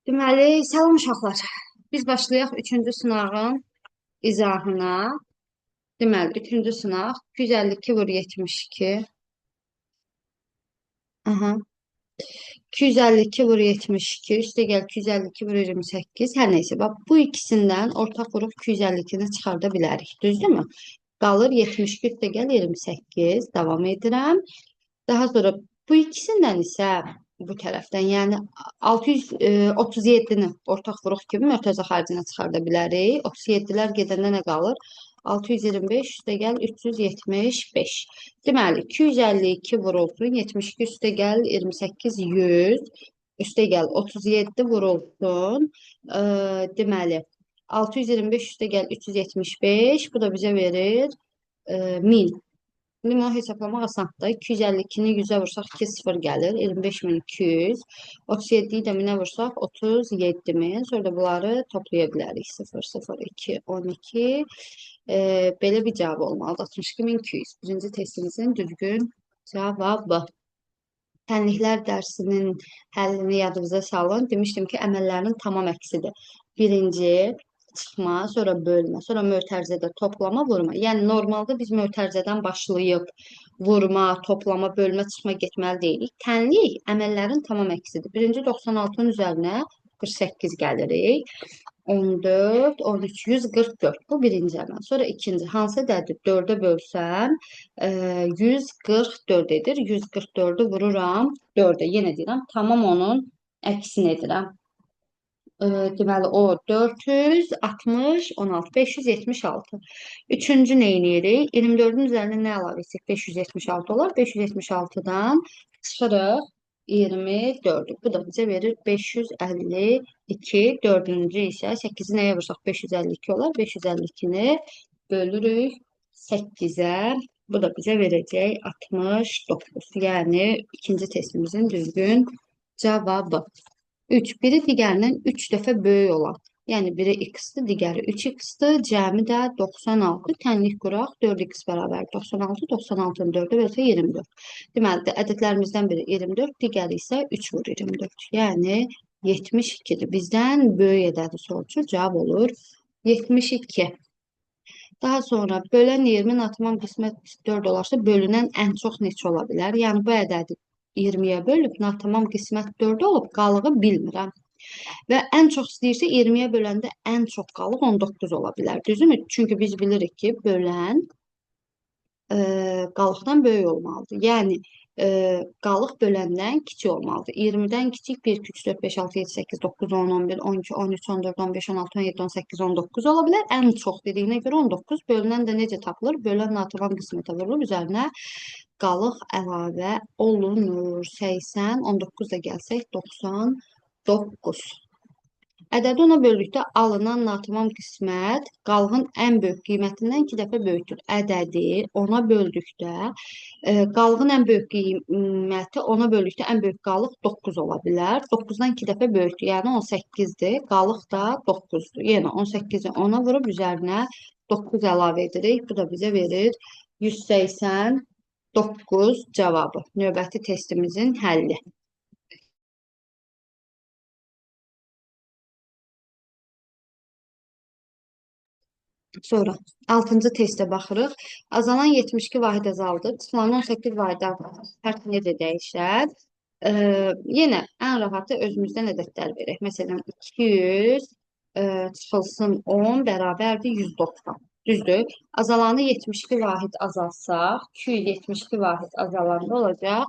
Deməli, salam uşaqlar. Biz başlayaq üçüncü sınavın izahına. Deməli, üçüncü sınaq 252 vur 72. Aha. 252 vur 72. Üstə gəl 252 vur 28. Hər neysə, bax bu ikisindən ortaq vurup 252-ni çıxarda bilərik. Düzdürmü? Qalır 72 üstə gəl 28. Davam edirəm. Daha sonra bu ikisindən isə bu tərəfdən, yəni 637-ni ortaq vuruq kimi mörtəzə xaricinə çıxarda bilərik. 37-lər gedəndə nə qalır? 625 üstə gəl 375. Deməli, 252 vurulsun, 72 üstə gəl 28 100. Üstə gəl 37 vurulsun. Deməli, 625 üstə gəl 375. Bu da bizə verir 1000. Limon hesaplamaq asandır. 252-ni 100-ə vursaq 2 0 gəlir. 25200. 37-yi də 1000-ə vursaq 37000. Sonra da bunları toplaya bilərik. 0 0 2 12. Belə bir cavab olmalıdır. 62200. Birinci testimizin düzgün cavabı. Tənliklər dərsinin həllini yadınıza salın. Demişdim ki, əməllərin tamam əksidir. Birinci çıxma, sonra bölmə, sonra mötərizədə toplama, vurma. Yəni normalda biz mötərizədən başlayıb vurma, toplama, bölmə, çıxma getməli deyilik. Tənlik əməllərin tamam əksidir. Birinci 96-nın üzərinə 48 gəlirik. 14, 13, 144. Bu birinci əməl. Sonra ikinci, hansı ədədi 4-ə bölsəm 144 edir. 144-ü vururam 4-ə. Yenə deyirəm, tamam onun əksini edirəm. Deməli o 460, 16, 576. Üçüncü nə edirik? 24-ün üzərinə nə əlavə etsək 576 olar. 576-dan çıxırıq 24. Bu da bizə verir 552. Dördüncü isə 8-i nəyə vursaq 552 olar. 552-ni bölürük 8-ə. Bu da bizə verəcək 69. Yəni ikinci testimizin düzgün cavabı. 3. Biri digərindən 3 dəfə böyük olan. Yəni biri x-dır, digəri 3x-dır. Cəmi də 96. Tənlik quraq 4x bərabər 96. 96-nı 4-ə bölsə 24. Deməli, ədədlərimizdən biri 24, digəri isə 3 vur 24. Yəni 72-dir. Bizdən böyük ədədi sorulur. Cavab olur 72. Daha sonra bölən 20 natamam qismət 4 olarsa bölünən ən çox neçə ola bilər? Yəni bu ədədi 20-yə bölüb natamam qismət 4 olub qalığı bilmirəm. Və ən çox istəyirsə 20-yə böləndə ən çox qalıq 19 ola bilər. Düzdürmü? Çünki biz bilirik ki, bölən qalıqdan böyük olmalıdır. Yəni qalıq böləndən kiçik olmalıdır. 20-dən kiçik 1, 2, 3, 4, 5, 6, 7, 8, 9, 10, 11, 12, 13, 14, 15, 16, 17, 18, 19 ola bilər. Ən çox dediyinə görə 19. Bölünən də necə tapılır? Bölən natamam qismətə vurulur. Üzərinə qalıq əlavə olunur. 80, 19 da gəlsək 99. Ədədi ona böldükdə alınan natamam qismət qalığın ən böyük qiymətindən 2 dəfə böyükdür. Ədədi ona böldükdə qalığın ən böyük qiyməti ona böldükdə ən böyük qalıq 9 ola bilər. 9-dan 2 dəfə böyükdür. Yəni 18-dir. Qalıq da 9-dur. Yenə 18-i ona vurub üzərinə 9 əlavə edirik. Bu da bizə verir 189 cavabı. Növbəti testimizin həlli. Sonra 6-cı testə baxırıq. Azalan 72 vahid azaldı. Çıxılan 18 vahid azaldı. Fərq necə dəyişər? Yenə ən rahatı özümüzdən ədədlər verək. Məsələn, 200 çıxılsın 10 bərabərdir 190. Düzdür. Azalanı 72 vahid azalsaq, 272 vahid azalanda olacaq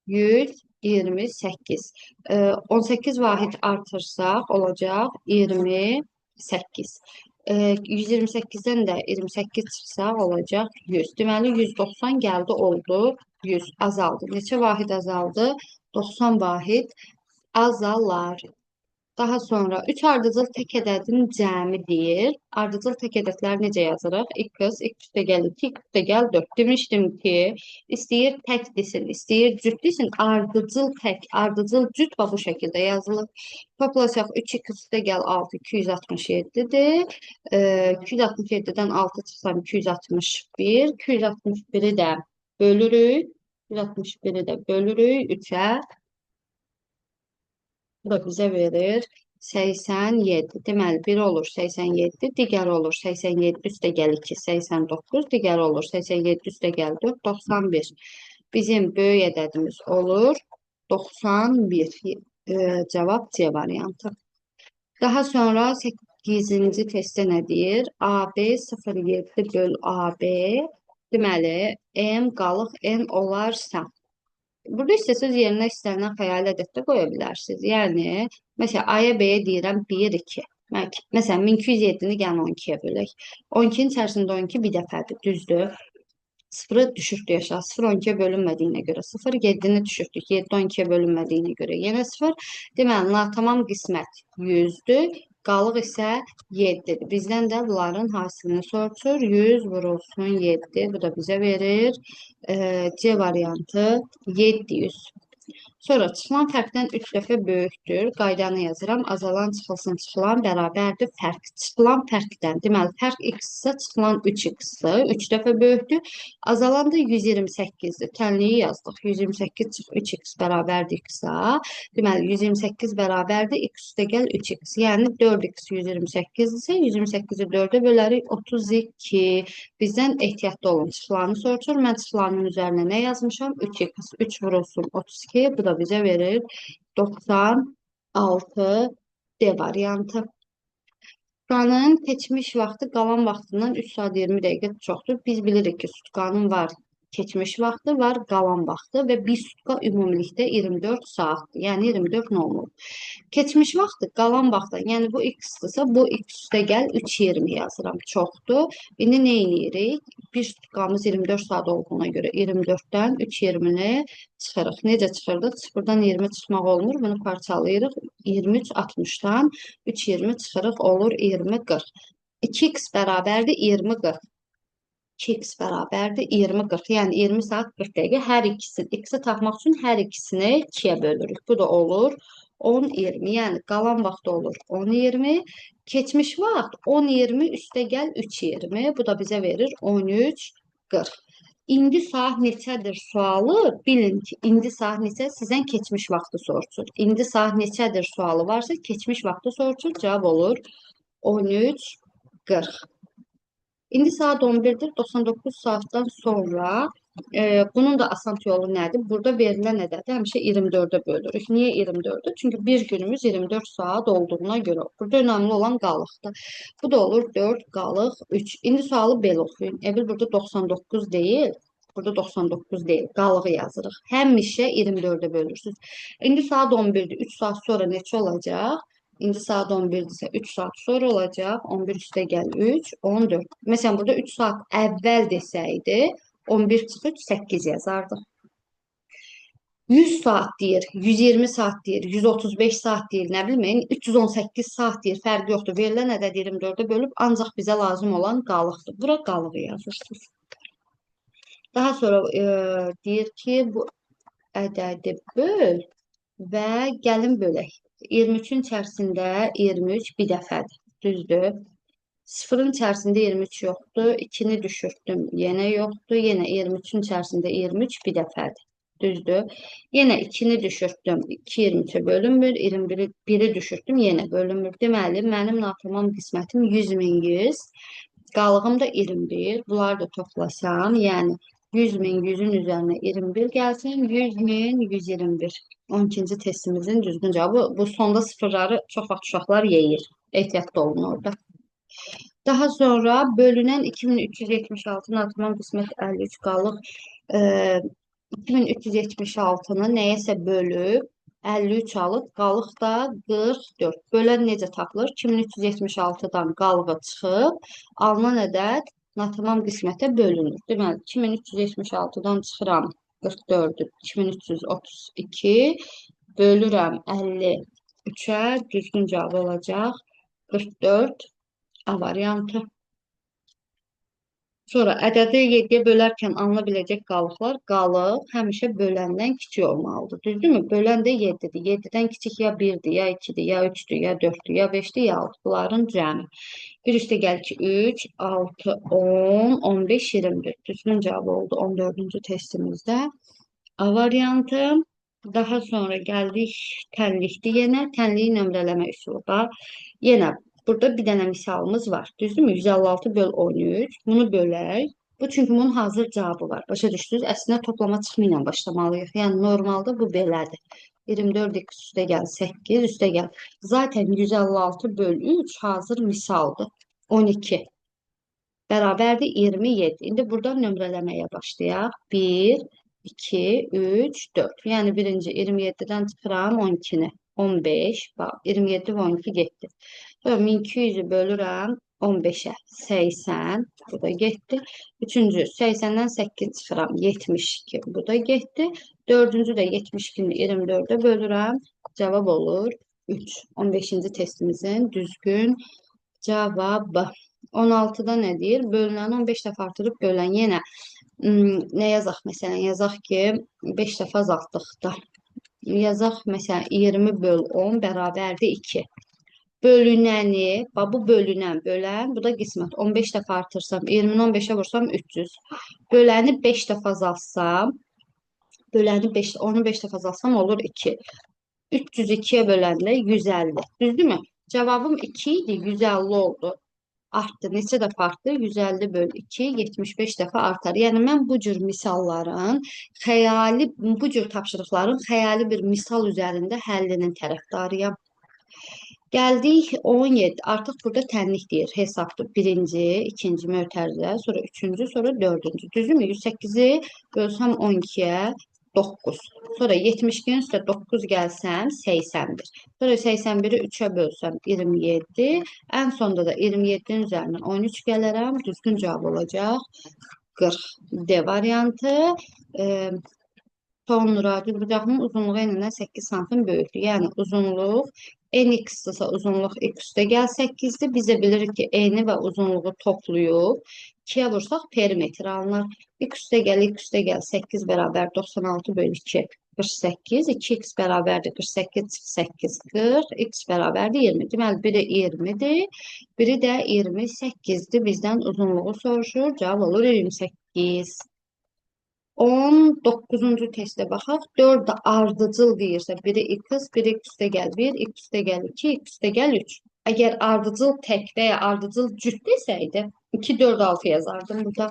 128. 18 vahid artırsaq olacaq 28. 128-dən də 28 çıxsa olacaq 100. Deməli 190 gəldi oldu 100 azaldı. Neçə vahid azaldı? 90 vahid azalar. Daha sonra 3 ardıcıl tək ədədin cəmidir. Ardıcıl tək ədədləri necə yazırıq? X üstə gəl 2, x üstə gəl 4. Demişdim ki, istəyir tək desin, istəyir cüt desin. Ardıcıl tək, ardıcıl cüt və bu şəkildə yazılır. Toplasaq 3x üstə gəl 6, 267-dir. 267-dən 6 çıxsam 261. 261-i də bölürük. 261-i də bölürük 3-ə. Bu da bizə verir 87. Deməli, biri olur 87, digəri olur 87 üstə gəl 2, 89, digəri olur 87 üstə gəl 4, 91. Bizim böyük ədədimiz olur 91. Cavab C variantı. Daha sonra 8-ci testdə nə deyir? AB 0,7 böl AB. Deməli, M qalıq N olarsa. Burada istəsəz yerinə istənilən xəyali ədəd də qoya bilərsiniz. Yəni, məsələn, A-ya B-yə deyirəm 1, 2. Məsələn, 1207-ni gəlin 12-yə bölək. 12-nin içərisində 12 bir dəfədir, düzdür? 0-ı düşürtdük aşağı. 0 12-yə bölünmədiyinə görə 0, 7-ni düşürtdük. 7 12-yə bölünmədiyinə görə yenə 0. Deməli, natamam qismət 100-dür. Qalıq isə 7-dir. Bizdən də bunların hasilini soruşur. 100 vurulsun 7. Bu da bizə verir. C variantı 700. Sonra çıxılan fərqdən 3 dəfə böyükdür. Qaydanı yazıram. Azalan çıxılsın, çıxılan bərabərdir fərq. Çıxılan fərqdən. Deməli, fərq x-sə çıxılan 3x-dır. 3 dəfə böyükdür. Azalan da 128-dir. Tənliyi yazdıq. 128 çıx 3x bərabərdir x-a. Deməli, 128 bərabərdir x üstə gəl 3x. Yəni 4x 128-dirsə, 128-i 4-ə bölərik 32. Bizdən ehtiyatlı olun. Çıxılanı soruşur. Mən çıxılanın üzərinə nə yazmışam? 3x. 3 vurulsun 32. Bu da bizə verir 96 D variantı. Sutkanın keçmiş vaxtı qalan vaxtından 3 saat 20 dəqiqə çoxdur. Biz bilirik ki, sutkanın var keçmiş vaxtı, var qalan vaxtı və bir sutka ümumilikdə 24 saatdır. Yəni 24 noldur. Keçmiş vaxtı qalan vaxtdan, yəni bu x-dırsa bu x üstə gəl 3:20 yazıram. Çoxdur. İndi nə edirik? Bir sutkamız 24 saat olduğuna görə 24-dən 3:20-ni çıxırıq. Necə çıxırdıq? 0-dan 20 çıxmaq olmur. Bunu parçalayırıq. 23 60-dan 3:20 çıxırıq. Olur 20 40. 2x bərabərdir 20 40. 2x bərabərdir 20 40. Yəni 20 saat 40 dəqiqə. Hər ikisini x-i tapmaq üçün hər ikisini 2-yə bölürük. Bu da olur 10-20. Yəni qalan vaxt olur 10-20. Keçmiş vaxt 10-20 üstə gəl 3-20. Bu da bizə verir 13-40. İndi saat neçədir sualı bilin ki, indi saat neçə sizdən keçmiş vaxtı soruşur. İndi saat neçədir sualı varsa keçmiş vaxtı soruşur. Cavab olur 13:40. İndi saat 11-dir. 99 saatdan sonra bunun da asan yolu nədir? Burada verilən ədədi həmişə 24-ə bölürük. Niyə 24-ə? Çünki bir günümüz 24 saat olduğuna görə. Burada önəmli olan qalıqdır. Bu da olur 4, qalıq 3. İndi sualı belə oxuyun. Ebil burada 99 deyil. Burada 99 deyil. Qalığı yazırıq. Həmişə 24-ə bölürsünüz. İndi saat 11-dir. 3 saat sonra neçə olacaq? İndi saat 11-dirsə 3 saat sonra olacaq. 11 üstə gəl 3, 14. Məsələn, burada 3 saat əvvəl desəydi, 11 çıxır 8 yazardıq. 100 saat deyir, 120 saat deyir, 135 saat deyir, nə bilməyin, 318 saat deyir, fərqi yoxdur. Verilən ədəd 24-ə bölüb, ancaq bizə lazım olan qalıqdır. Bura qalığı yazırsınız. Daha sonra deyir ki, bu ədədi böl və gəlin bölək. 23-ün içərisində 23 bir dəfədir. Düzdür. 0-ın içərisində 23 yoxdur. 2-ni düşürtdüm. Yenə yoxdur. Yenə 23-ün içərisində 23 bir dəfədir. Düzdür. Yenə 2-ni düşürtdüm. 2 23-ə bölünmür. 21-i düşürtdüm. Yenə bölünmür. Deməli, mənim natamam qismətim 100.100. Qalığım da 21. Bunları da toplasam, yəni 100.000 100-ün üzərinə 21 gəlsin. 100.000 121. 12-ci testimizin düzgün cavabı. Bu sonda sıfırları çox vaxt uşaqlar yeyir. Ehtiyatlı olun orada. Daha sonra bölünən 2376-nın natamam qismət 53 qalıq. 2376-nı nəyəsə bölüb 53 alıb, qalıq da 44. Bölən necə tapılır? 2376-dan qalığı çıxıb, alınan ədəd natamam qismətə bölünür. Deməli, 2376-dan çıxıram 44-dür. 2332 bölürəm 53-ə, düzgün cavab olacaq 44 A variantı. Sonra ədədi 7-yə bölərkən alına biləcək qalıqlar, qalıq həmişə böləndən kiçik olmalıdır. Düzdürmü? Bölən də 7-dir. 7-dən kiçik ya 1-dir, ya 2-dir, ya 3-dür, ya 4-dür, ya 5-dir, ya 6. Bunların cəmi. Bir üstə gəl ki 3, 6, 10, 15, 21. Düzgün cavab oldu 14-cü testimizdə. A variantı. Daha sonra geldik tənlikdir yenə. Tənliyi nömrələmə üsulu var. Yenə burada bir dənə misalımız var. Düzdürmü? 156 böl 13. Bunu bölək. Bu çünki bunun hazır cavabı var. Başa düşdünüz? Əslində toplama çıxımı ilə başlamalıyıq. Yəni normalda bu belədir. 24 x üstə gəl 8 üstə gəl. Zaten 156 böl 3 hazır misaldır. 12 bərabərdir 27. İndi buradan nömrələməyə başlayaq. 1, 2, 3, 4. Yəni birinci 27-dən çıxıram 12-ni. 15, bax 27 və 12 getdi. Sonra 1200-ü bölürəm 15-ə. 80, bu da getdi. Üçüncü 80-dən 8 çıxıram 72, bu da getdi. Dördüncü də 72-ni 24-ə bölürəm. Cavab olur 3. 15-ci testimizin düzgün cavabı. 16-da nə deyir? Bölünəni 15 dəfə artırıb bölən yenə nə yazaq məsələn? Yazaq ki, 5 dəfə azaltdıqda. Yazaq məsələn 20 böl 10 bərabərdir 2. Bölünəni, bu bölünən, bölən, bu da qismət. 15 dəfə artırsam, 20-ni 15-ə vursam 300. Böləni 5 dəfə azaltsam, böləni 5, onu 5 dəfə azaltsam olur 2. 302-yə böləndə 150. Düzdürmü? Cavabım 2 idi, 150 oldu. Artdı. Neçə dəfə artdı? 150 böl 2, 75 dəfə artar. Yəni mən bu cür misalların, bu cür tapşırıqların xəyali bir misal üzərində həllinin tərəfdarıyam. Gəldik 17. Artıq burada tənlik deyir. Hesabdır. Birinci, ikinci mötərizə, sonra üçüncü, sonra dördüncü. Düzdürmü? 108-i bölsəm 12-yə 9. Sonra 72-nin üstə 9 gəlsəm 81. Sonra 81-i 3-ə bölsəm 27. Ən sonda da 27-nin üzərindən 13 gələrəm. Düzgün cavab olacaq 40. D variantı. Sonra bucağının uzunluğu enindən 8 santim böyükdür. Yəni uzunluq nx-dırsa uzunluq x üstə gəl 8-dir. Biz də bilirik ki, eni və uzunluğu toplayıb 2-yə vursaq perimetr alınır. X üstə gəl 8 bərabər 96 böl 2 48. 2x bərabərdir 48 çıx 8 40. X bərabərdir 20. Deməli biri 20-dir, biri də 28-dir. Bizdən uzunluğu soruşur. Cavab olur 28. 19-cu testə baxaq. 4 ardıcıl deyirsə, biri x, biri x üstə gəl 1, x üstə gəl 2, x üstə gəl 3. Əgər ardıcıl tək və ya ardıcıl cüt desəydi, 2, 4, 6 yazardım burada.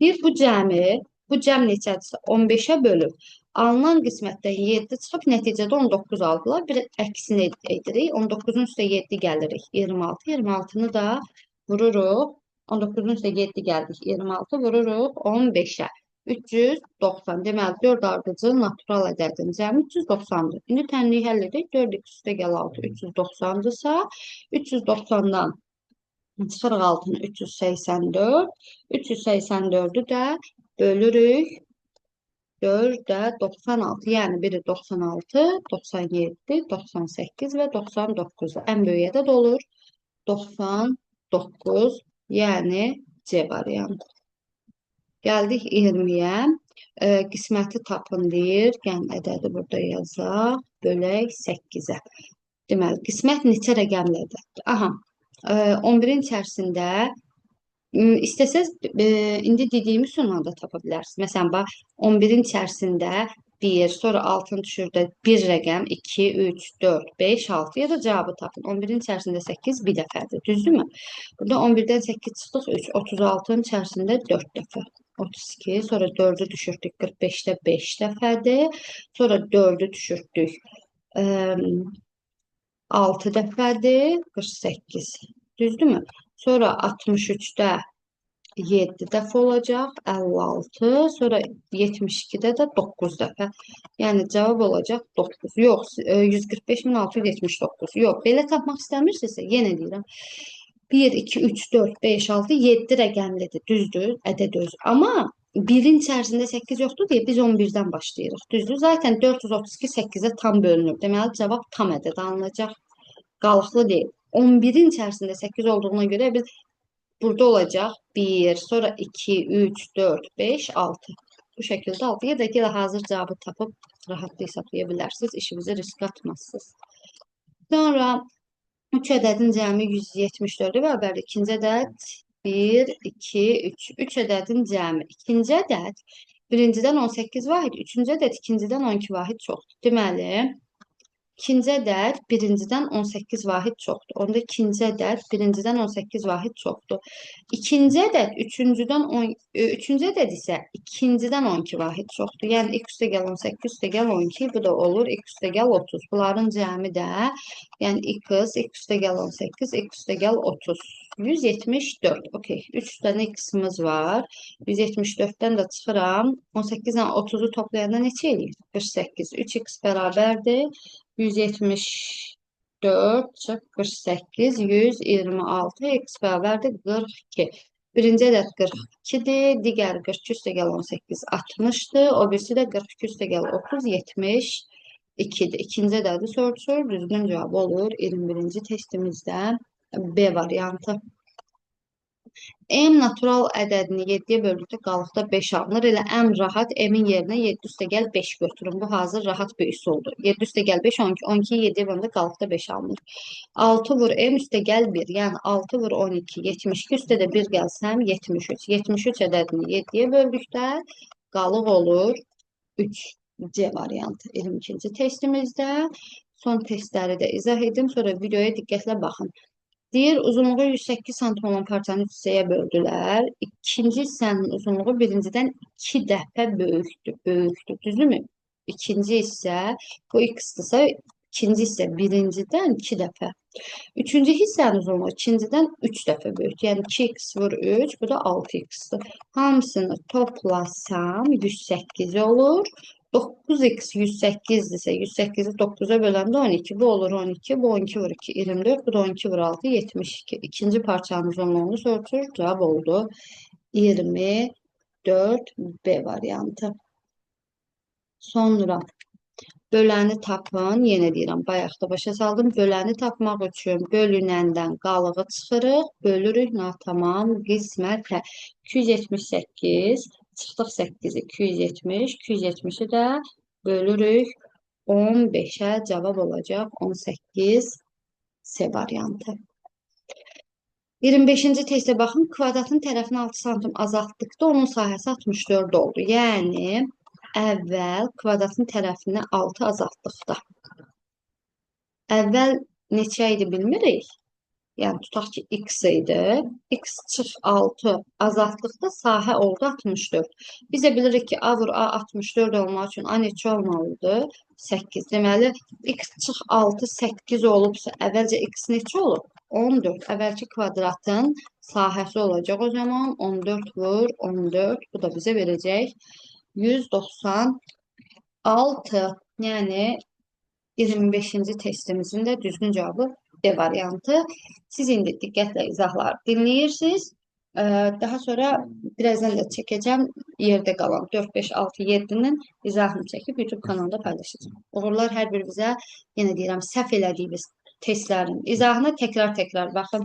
Bir bu cəmi, bu cəm neçədirsə 15-ə bölüb, alınan qismətdən 7 çıxıb, nəticədə 19 aldılar. Bir əksini edirik. 19-un üstə 7 gəlirik, 26. 26-nı da vururuq. 19-un üstə 7 gəldik, 26 vururuq 15-ə. 390. Deməli, 4 ardıcıl natural ədədin cəmi 390-dır. İndi tənliyi həll edək. 4x üstə gəl 6, 390-dırsa, 390-dan çıxırıq 6-nı 384. 384-ü də bölürük 4-də 96. Yəni biri 96, 97, 98 və 99. Ən böyüyə də olur 99. Yəni C variantı. Gəldik 20-yə. Qisməti tapın deyir. Gəlin ədədi burada yazaq. Bölək 8-ə. Deməli, qismət neçə rəqəmlidir? Aha, 11-in içərisində istəsəz indi dediyimi sonunda tapa bilərsiniz. Məsələn, bax 11-in içərisində 1, sonra altını düşürdə 1 rəqəm, 2, 3, 4, 5, 6 ya da cavabı tapın. 11-in içərisində 8 bir dəfədir. Düzdürmü? Burada 11-dən 8 çıxdıq, 3, 36-nın içərisində 4 dəfə. 32, sonra 4-ü düşürtdük 45-də 5 dəfədir. Sonra 4-ü düşürtdük 6 dəfədir, 48. Düzdürmü? Sonra 63-də 7 dəfə olacaq, 56. Sonra 72-də də 9 dəfə. Yəni cavab olacaq 9. Yox, 145.679. Yox, belə tapmaq istəmirsinizsə, yenə deyirəm. 1, 2, 3, 4, 5, 6, 7 rəqəmlidir, düzdür, ədəd öz. Amma 1-in içərisində 8 yoxdur deyə biz 11-dən başlayırıq, düzdür. Zaten 432 8-ə tam bölünür. Deməli, cavab tam ədəd alınacaq. Qalıqlı deyil. 11-in içərisində 8 olduğuna görə biz burada olacaq 1, sonra 2, 3, 4, 5, 6. Bu şəkildə 6. Ya da ki, hazır cavabı tapıb rahatlı hesablaya bilərsiniz. İşinizi risk atmazsınız. Sonra 3 ədədin cəmi 174-ə bərabərdir. İkinci ədəd 1, 2, 3. 3 ədədin cəmi. İkinci ədəd Birincidən 18 vahid, üçüncü ədəd ikincidən 12 vahid çoxdur. Deməli, ikinci ədəd birincidən 18 vahid çoxdur. Onda ikinci ədəd birincidən 18 vahid çoxdur. İkinci ədəd üçüncü ədəd isə ikincidən 12 vahid çoxdur. Yəni x üstəgəl 18 üstəgəl 12 bu da olur x üstəgəl 30. Bunların cəmi də yəni x üstəgəl 18 x üstəgəl 30. 174. Okey. 3 dənə x-imiz var. 174-dən də çıxıram. 18 ilə 30-u toplayanda neçə eləyir? 48. 3x bərabərdir. 174 çıx 48, 126, x bərabərdir 42. Birinci ədəd 42-dir, digəri 42 üstəgəl 18, 60-dır. O birisi də 42 üstəgəl 30, 72-dir. İkinci ədədi soruşur, düzgün cavab olur 21-ci testimizdə B variantı. M natural ədədini 7-yə böldükdə qalıqda 5 alınır. Elə ən rahat M-in yerinə 7 üstəgəl 5 götürün. Bu hazır rahat bir üsuldur. 7 üstəgəl 5, 12. 12-yi 7-yə böldükdə qalıqda 5 alınır. 6 vur M üstəgəl 1. Yəni 6 vur 12, 72 üstə də 1 gəlsəm 73. 73 ədədini 7-yə böldükdə qalıq olur 3. C variantı 22-ci testimizdə. Son testləri də izah edim. Sonra videoya diqqətlə baxın. Deyir, uzunluğu 108 sm olan parçanı 3 hissəyə böldülər. İkinci hissənin uzunluğu birincidən 2 dəfə böyükdür. Düzdürmü? İkinci hissə, bu x-dırsa, ikinci hissə birincidən 2 dəfə. Üçüncü hissənin uzunluğu ikincidən 3 dəfə böyükdür. Yəni 2x vur 3, bu da 6x-dir. Hamısını toplasam 108 olur. 9x 108-dirsə, 108-i 9-a böləndə 12. Bu olur 12, bu 12 vur 2, 24, bu da 12 vur 6, 72. İkinci parçanın uzunluğunu soruşur, cavab oldu 24 B variantı. Sonra böləni tapın. Yenə deyirəm, bayaq da başa saldım. Böləni tapmaq üçün bölünəndən qalığı çıxırıq. Bölürük natamam qismətə. 278 çıxdıq 8-i 270. 270-i də bölürük 15-ə. Cavab olacaq 18 C variantı. 25-ci testə baxın. Kvadratın tərəfini 6 sm azaltdıqda onun sahəsi 64 oldu. Yəni əvvəl kvadratın tərəfini 6 azaltdıqda. Əvvəl neçə idi bilmirik. Yəni tutaq ki x idi. X çıx 6 azaltdıqda sahə oldu 64. Biz də bilirik ki A vur A 64 olmaq üçün A neçə olmalıdır? 8. Deməli x çıx 6 8 olubsa əvvəlcə x neçə olub? 14. Əvvəlki kvadratın sahəsi olacaq o zaman 14 vur 14. Bu da bizə verəcək 196. Yəni 25-ci testimizin də düzgün cavabı D variantı. Siz indi diqqətlə izahları dinləyirsiniz. Daha sonra birazdan da çəkəcəm yerdə qalan 4, 5, 6, 7-nin izahını çəkib YouTube kanalında paylaşacağım. Uğurlar hər birinizə. Yenə deyirəm, səhv elədiyiniz testlərin izahına təkrar baxın.